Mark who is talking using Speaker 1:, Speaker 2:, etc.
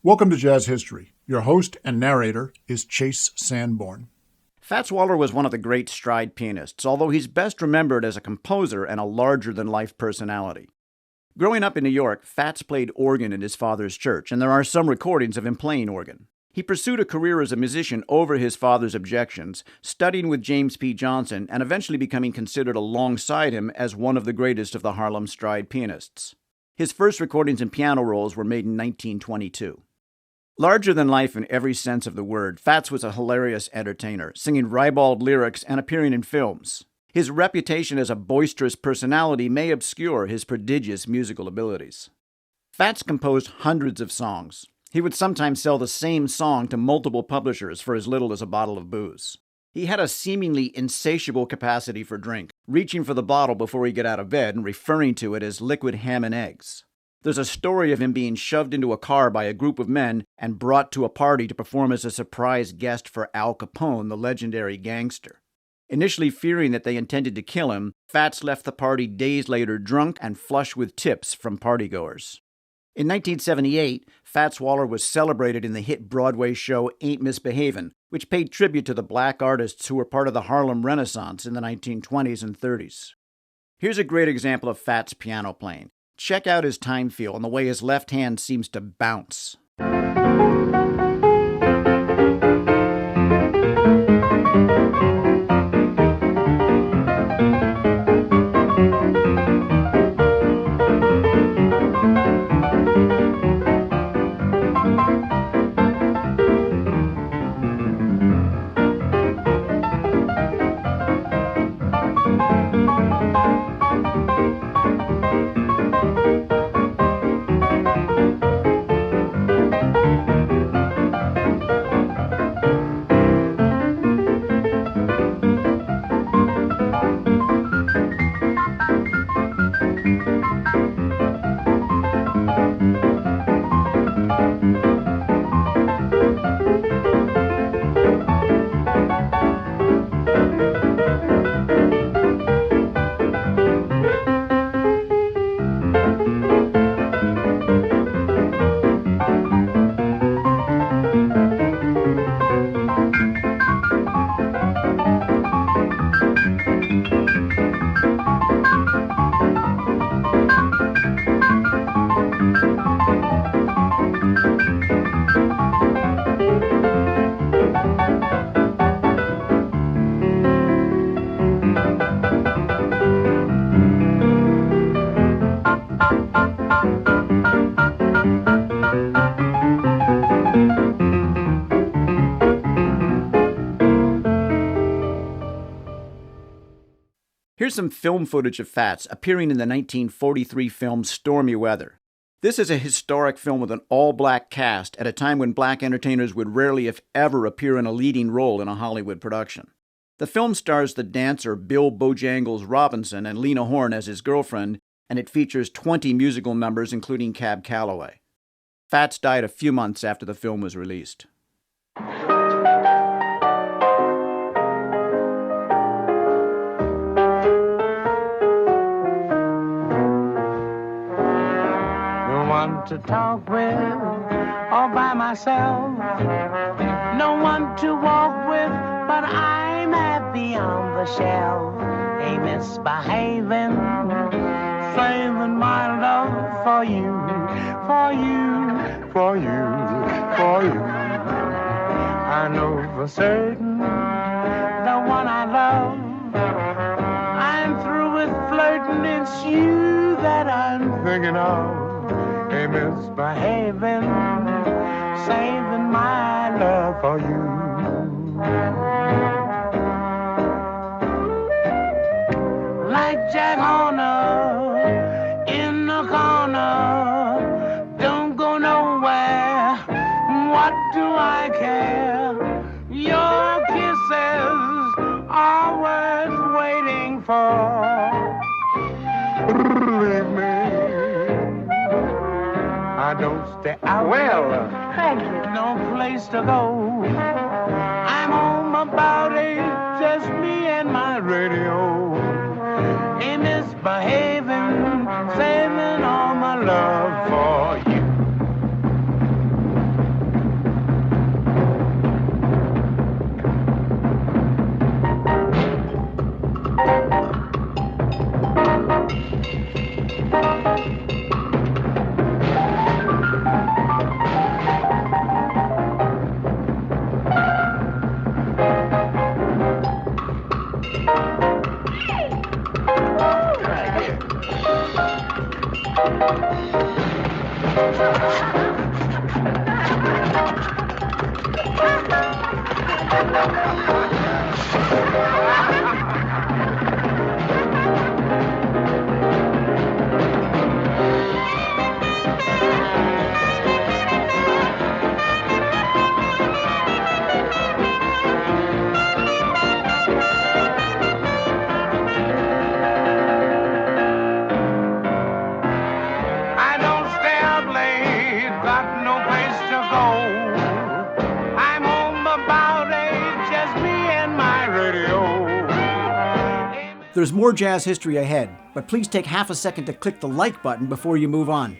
Speaker 1: Welcome to Jazz History. Your host and narrator is Chase Sanborn.
Speaker 2: Fats Waller was one of the great stride pianists, although he's best remembered as a composer and a larger-than-life personality. Growing up in New York, Fats played organ in his father's church, and there are some recordings of him playing organ. He pursued a career as a musician over his father's objections, studying with James P. Johnson, and eventually becoming considered alongside him as one of the greatest of the Harlem stride pianists. His first recordings and piano rolls were made in 1922. Larger than life in every sense of the word, Fats was a hilarious entertainer, singing ribald lyrics and appearing in films. His reputation as a boisterous personality may obscure his prodigious musical abilities. Fats composed hundreds of songs. He would sometimes sell the same song to multiple publishers for as little as a bottle of booze. He had a seemingly insatiable capacity for drink, reaching for the bottle before he'd get out of bed and referring to it as liquid ham and eggs. There's a story of him being shoved into a car by a group of men and brought to a party to perform as a surprise guest for Al Capone, the legendary gangster. Initially fearing that they intended to kill him, Fats left the party days later drunk and flush with tips from partygoers. In 1978, Fats Waller was celebrated in the hit Broadway show Ain't Misbehavin', which paid tribute to the black artists who were part of the Harlem Renaissance in the 1920s and 30s. Here's a great example of Fats' piano playing. Check out his time feel and the way his left hand seems to bounce. Here's some film footage of Fats appearing in the 1943 film Stormy Weather. This is a historic film with an all-black cast at a time when black entertainers would rarely, if ever, appear in a leading role in a Hollywood production. The film stars the dancer Bill Bojangles Robinson and Lena Horne as his girlfriend, and it features 20 musical numbers including Cab Calloway. Fats died a few months after the film was released.
Speaker 3: To talk with all by myself, no one to walk with, but I'm happy on the shelf. Ain't misbehaving, saving my love for you, for you, for you, for you. I know for certain the one I love. I'm through with flirting, it's you that I'm thinking of. Ain't misbehaving, saving my love for you. Like Jack Horner in the corner, don't go nowhere. What do I care? Your kisses are worth waiting for. Leave me. I don't stay out.
Speaker 4: Well,
Speaker 3: thank you. No place to go. I'm home about 8, just me and my radio. Ain't misbehaving, saving all my love for you. I don't stay up late, got no place to go. I'm home about 8, just me and my radio.
Speaker 2: There's more jazz history ahead, but please take half a second to click the like button before you move on.